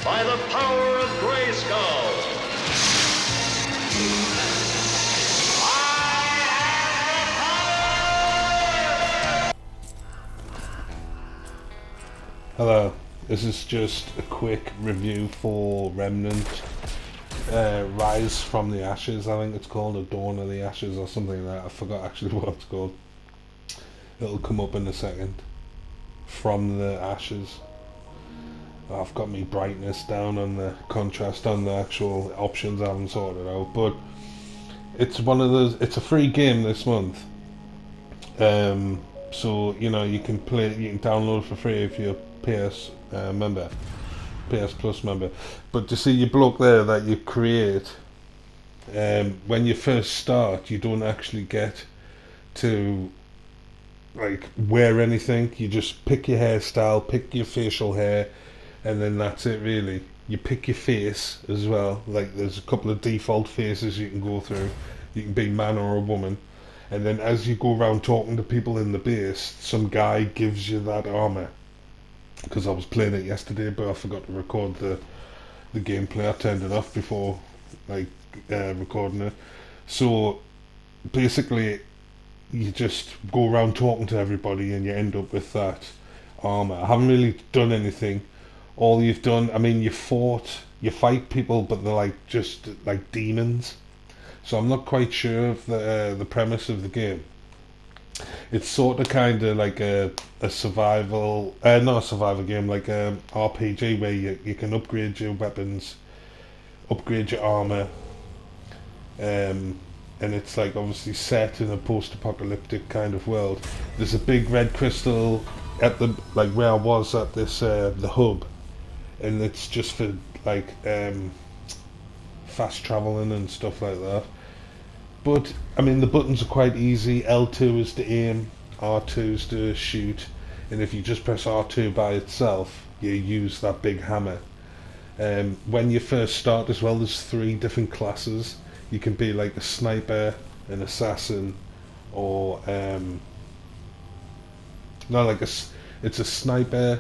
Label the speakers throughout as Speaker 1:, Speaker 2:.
Speaker 1: by the power of Grayskull.
Speaker 2: Hello, this is just a quick review for Remnant, Rise from the Ashes, I think it's called, or Dawn of the Ashes or something like that. I forgot actually what it's called. It'll come up in a second. From the Ashes. I've got my brightness down and the contrast on the actual options I haven't sorted out, but it's one of those, it's a free game this month. So, you know, you can download for free if you're PS member, PS Plus member. But to see your block there that you create, when you first start, you don't actually get to like wear anything. You just pick your hairstyle, pick your facial hair, and then that's it really. You pick your face as well. Like there's a couple of default faces you can go through. You can be man or a woman. And then as you go around talking to people in the base, some guy gives you that armor. Because I was playing it yesterday, but I forgot to record the gameplay. I turned it off before like recording it. So basically, you just go around talking to everybody, and you end up with that armor. I haven't really done anything. All you've done, I mean, you fight people, but they're like just like demons. So I'm not quite sure of the premise of the game. It's sort of kind of like a survival, not a survival game, like a RPG where you can upgrade your weapons, upgrade your armor, and it's like obviously set in a post-apocalyptic kind of world. There's a big red crystal at the like where I was at this the hub, and it's just for like fast traveling and stuff like that. But I mean, the buttons are quite easy. L2 is to aim, R2 is to shoot, and if you just press R2 by itself, you use that big hammer. When you first start as well, there's 3 different classes. You can be like a sniper, an assassin, or no, it's a sniper.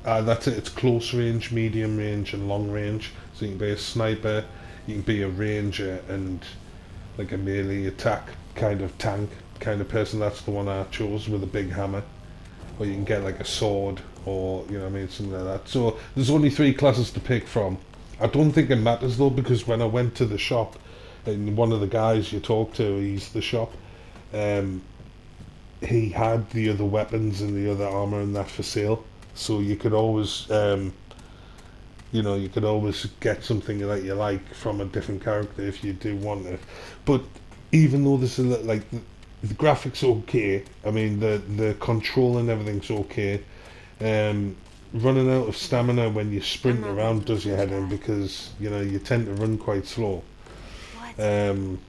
Speaker 2: That's it. It's close range, medium range, and long range. So you can be a sniper, you can be a ranger, and like a melee attack kind of tank kind of person. That's the one I chose with a big hammer. Or you can get like a sword, or you know what I mean, something like that. So there's only 3 classes to pick from. I don't think it matters though, because when I went to the shop, and one of the guys you talk to, he's the shop, um, he had the other weapons and the other armor and that for sale. So you could always, you could always get something that you like from a different character if you do want it. But even though this is like the graphics okay, I mean the control and everything's okay. Running out of stamina when you sprint around does your head in, because you know you tend to run quite slow. Um,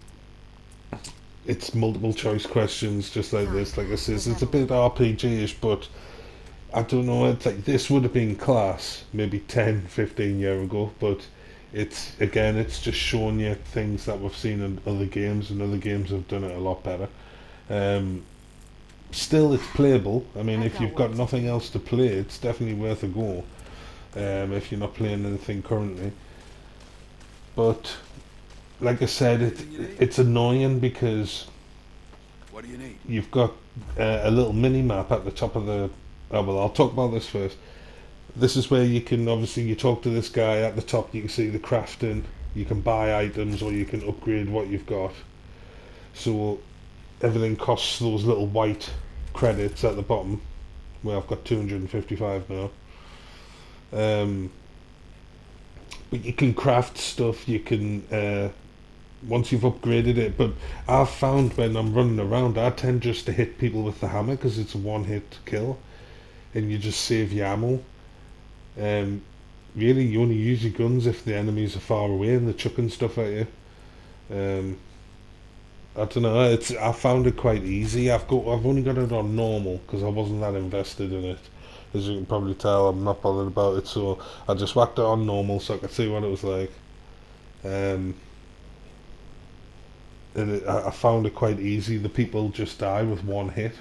Speaker 2: it's multiple choice questions just like this. Like I says, it's a bit RPG-ish, but I don't know, it's like this would have been class maybe 10, 15 years ago, but it's just showing you things that we've seen in other games, and other games have done it a lot better. Um, Still, it's playable. I mean, if you've got nothing else to play, it's definitely worth a go. If you're not playing anything currently, but like I said, it's annoying because
Speaker 3: What do you need?
Speaker 2: you've got a little mini map at the top of the. Oh well, I'll talk about this first. This is where you can obviously you talk to this guy at the top. You can see the crafting. You can buy items, or you can upgrade what you've got. So everything costs those little white credits at the bottom. Where I've got 255 now. But you can craft stuff. You can once you've upgraded it. But I've found when I'm running around, I tend just to hit people with the hammer because it's a one-hit kill, and you just save your ammo. Um, Really, you only use your guns if the enemies are far away and they're chucking stuff at you. Um, I don't know. I found it quite easy. I've only got it on normal because I wasn't that invested in it. As you can probably tell, I'm not bothered about it. So I just whacked it on normal so I could see what it was like. Um, I found it quite easy. The people just die with one hit.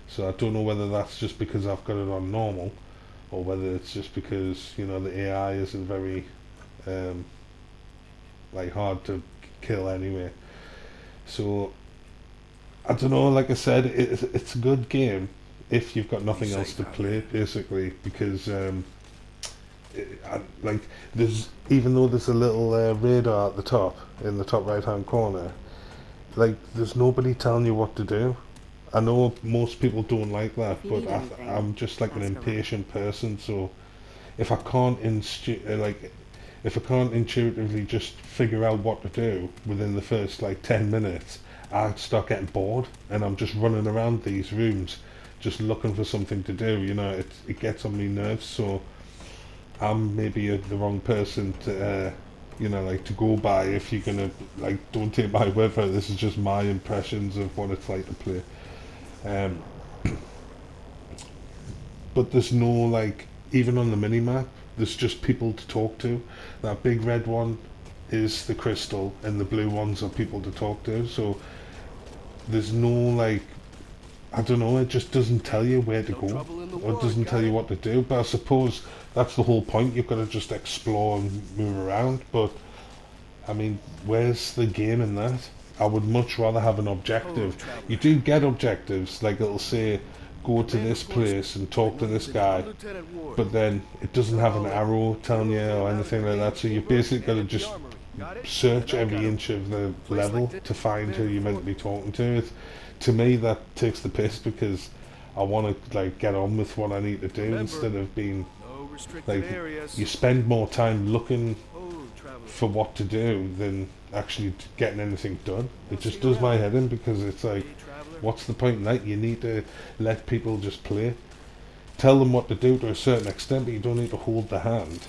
Speaker 2: So I don't know whether that's just because I've got it on normal, or whether it's just because you know the AI isn't very um, like hard to kill anyway. So I don't know. Like I said, it's a good game if you've got nothing else to play, basically, because like there's even though there's a little radar at the top in the top right hand corner, like there's nobody telling you what to do. I know most people don't like that,
Speaker 4: If you
Speaker 2: but
Speaker 4: need anything,
Speaker 2: I'm just like an
Speaker 4: ask around.
Speaker 2: impatient person. So if I can't if I can't intuitively just figure out what to do within the first like 10 minutes, I start getting bored and I'm just running around these rooms just looking for something to do. You know, it gets on me nerves. So I'm maybe the wrong person to you know, like to go by. If you're gonna like, don't take my word for it. This is just my impressions of what it's like to play. Um, but there's no like, even on the mini map, there's just people to talk to. That big red one is the crystal, and the blue ones are people to talk to. So there's no like, I don't know. It just doesn't tell you where to
Speaker 3: No
Speaker 2: go,
Speaker 3: trouble in the
Speaker 2: or it
Speaker 3: ward,
Speaker 2: doesn't
Speaker 3: got
Speaker 2: tell you
Speaker 3: it?
Speaker 2: what to do. But I suppose that's the whole point. You've got to just explore and move around. But I mean, where's the game in that? I would much rather have an
Speaker 3: Oh,
Speaker 2: objective.
Speaker 3: traveler.
Speaker 2: You do get objectives, like it'll say, go to
Speaker 3: Command
Speaker 2: this
Speaker 3: reports.
Speaker 2: place and talk to this
Speaker 3: It's
Speaker 2: guy,
Speaker 3: Lieutenant Ward.
Speaker 2: but then it doesn't have an
Speaker 3: So,
Speaker 2: arrow telling you
Speaker 3: you're
Speaker 2: or
Speaker 3: out of
Speaker 2: anything
Speaker 3: the
Speaker 2: like
Speaker 3: main
Speaker 2: that, so you
Speaker 3: chamber
Speaker 2: basically got
Speaker 3: and
Speaker 2: to
Speaker 3: at the
Speaker 2: just
Speaker 3: armory. Got it?
Speaker 2: search
Speaker 3: And I
Speaker 2: every
Speaker 3: got a
Speaker 2: inch of the
Speaker 3: place like
Speaker 2: level
Speaker 3: this.
Speaker 2: to find who
Speaker 3: Command
Speaker 2: you're meant to
Speaker 3: report.
Speaker 2: be talking to. To me, that takes the piss, because I want to like get on with what I need to do
Speaker 3: Remember,
Speaker 2: instead of being
Speaker 3: no restricted
Speaker 2: like,
Speaker 3: areas.
Speaker 2: you spend more time looking
Speaker 3: Oh, traveler.
Speaker 2: for what to do than actually getting anything done. It
Speaker 3: I'll see
Speaker 2: just
Speaker 3: you
Speaker 2: does my
Speaker 3: around.
Speaker 2: head in, because it's like,
Speaker 3: Hey, traveler.
Speaker 2: what's the point in that? You need to let people just play. Tell them what to do to a certain extent, but you don't need to hold the hand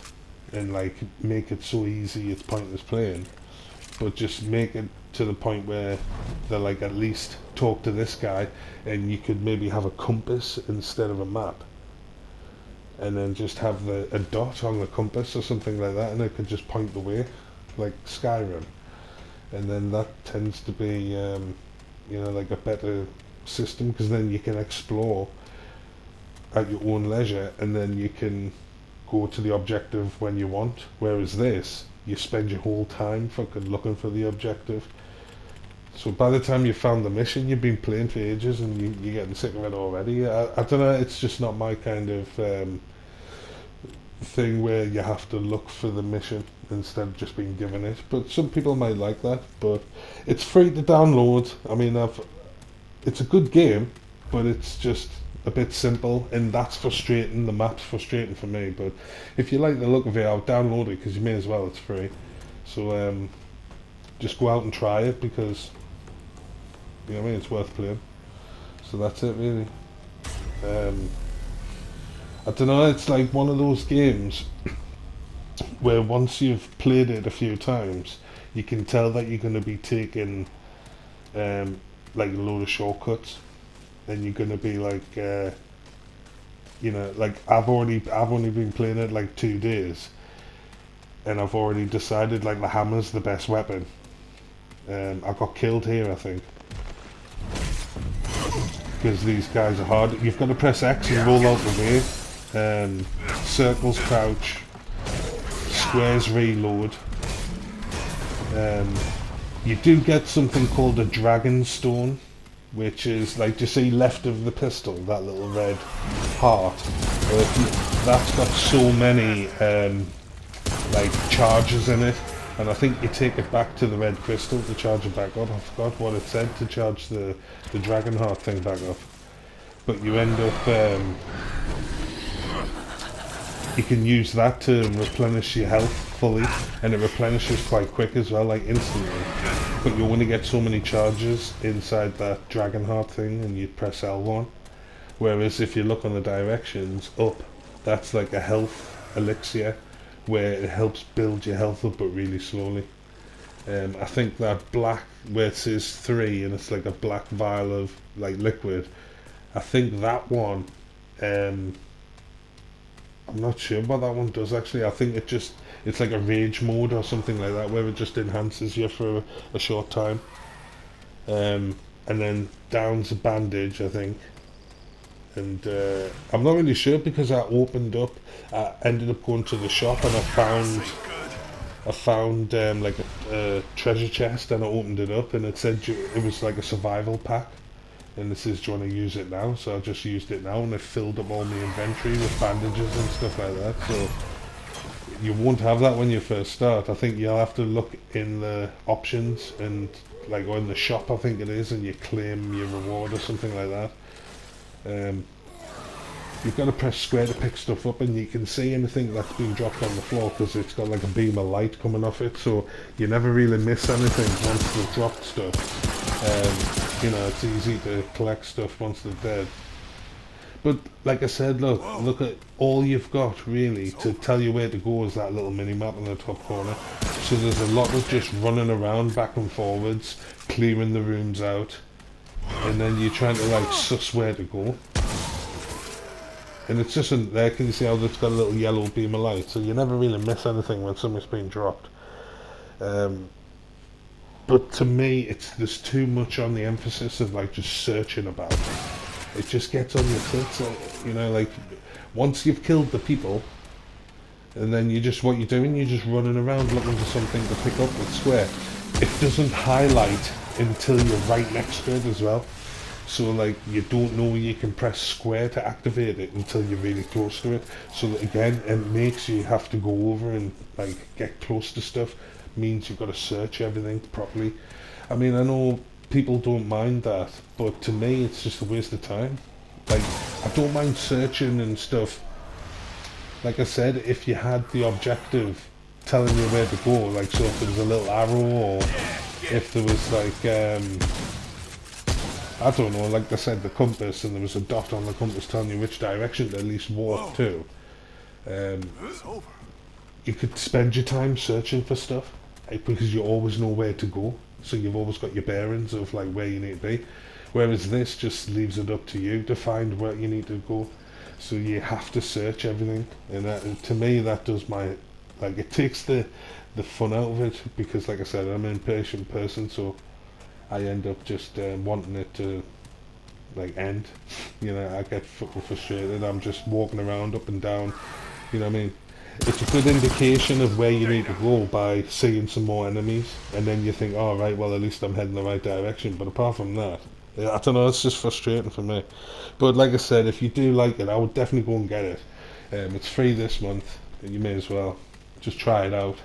Speaker 2: and like make it so easy it's pointless playing. But just make it to the point where they're like, at least talk to this guy, and you could maybe have a compass instead of a map, and then just have a dot on the compass or something like that, and it could just point the way, like Skyrim. And then that tends to be you know, like a better system, because then you can explore at your own leisure, and then you can go to the objective when you want. Whereas this, you spend your whole time fucking looking for the objective. So by the time you've found the mission, you've been playing for ages and you're getting sick of it already. I don't know, it's just not my kind of thing where you have to look for the mission instead of just being given it. But some people might like that. But it's free to download. I mean, it's a good game, but it's just a bit simple, and that's frustrating. The map's frustrating for me. But if you like the look of it, I'll download it, because you may as well. It's free. So just go out and try it, because you know what I mean, it's worth playing. So that's it, really. I don't know. It's like one of those games where once you've played it a few times, you can tell that you're going to be taking like a load of shortcuts, and you're going to be like, you know, like I've only been playing it like 2 days, and I've already decided like the hammer's the best weapon. I got killed here, I think, because these guys are hard. You've got to press X and roll out the way. Circles crouch, squares reload. You do get something called a dragon stone, which is like, you see left of the pistol, that little red heart. That's got so many like charges in it, and I think you take it back to the red crystal to charge it back up. I forgot what it said to charge the dragon heart thing back up, but you end up you can use that to replenish your health fully, and it replenishes quite quick as well, like instantly. But you only get so many charges inside that dragon heart thing, and you press L1. Whereas if you look on the directions up, that's like a health elixir, where it helps build your health up, but really slowly. I think that black, where it says 3 and it's like a black vial of like liquid, I think that one, I'm not sure what that one does actually. I think it's like a rage mode or something like that, where it just enhances you for a short time. And then down's a bandage, I think. and I'm not really sure because I opened up. I ended up going to the shop and I found like a treasure chest, and I opened it up and it said it was like a survival pack, and it says, do you want to use it now? So I just used it now, and it filled up all my inventory with bandages and stuff like that. So you won't have that when you first start. I think you'll have to look in the options and like, or in the shop I think it is, and you claim your reward or something like that. You've got to press square to pick stuff up, and you can see anything that's been dropped on the floor because it's got like a beam of light coming off it, so you never really miss anything once they've dropped stuff. You know, it's easy to collect stuff once they're dead. But like I said, look at all you've got really to tell you where to go is that little mini map in the top corner. So there's a lot of just running around back and forwards, clearing the rooms out, and then you're trying to like suss where to go. And it's just in there, can you see how it's got a little yellow beam of light? So you never really miss anything when something's been dropped. But to me, there's too much on the emphasis of like just searching about. It just gets on your tits, you know, like once you've killed the people, and then what you're doing, you're just running around looking for something to pick up with square. It doesn't highlight until you're right next to it as well. So like you don't know you can press square to activate it until you're really close to it. So that, again, it makes you have to go over and like get close to stuff. Means you've got to search everything properly. I mean, I know people don't mind that, but to me it's just a waste of time. Like, I don't mind searching and stuff. Like I said, if you had the objective telling you where to go, like, so if there was a little arrow, or if there was like I don't know, like I said, the compass, and there was a dot on the compass telling you which direction to at least walk to, you could spend your time searching for stuff, like, because you always know where to go. So you've always got your bearings of like where you need to be, whereas this just leaves it up to you to find where you need to go. So you have to search everything, and that, to me, that does it takes the fun out of it, because like I said, I'm an impatient person, so I end up just wanting it to like end. You know, I get fucking frustrated. I'm just walking around up and down, you know what I mean? It's a good indication of where you need to go by seeing some more enemies, and then you think, oh right, well at least I'm heading the right direction. But apart from that, I don't know, it's just frustrating for me. But like I said, if you do like it, I would definitely go and get it. It's free this month, and you may as well just try it out,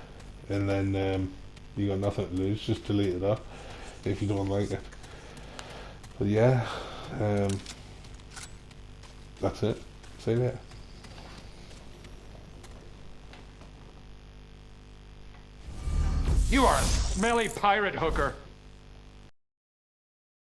Speaker 2: and then you got nothing to lose, just delete it off if you don't like it. But yeah, that's it. See you later.
Speaker 4: You are a smelly pirate hooker.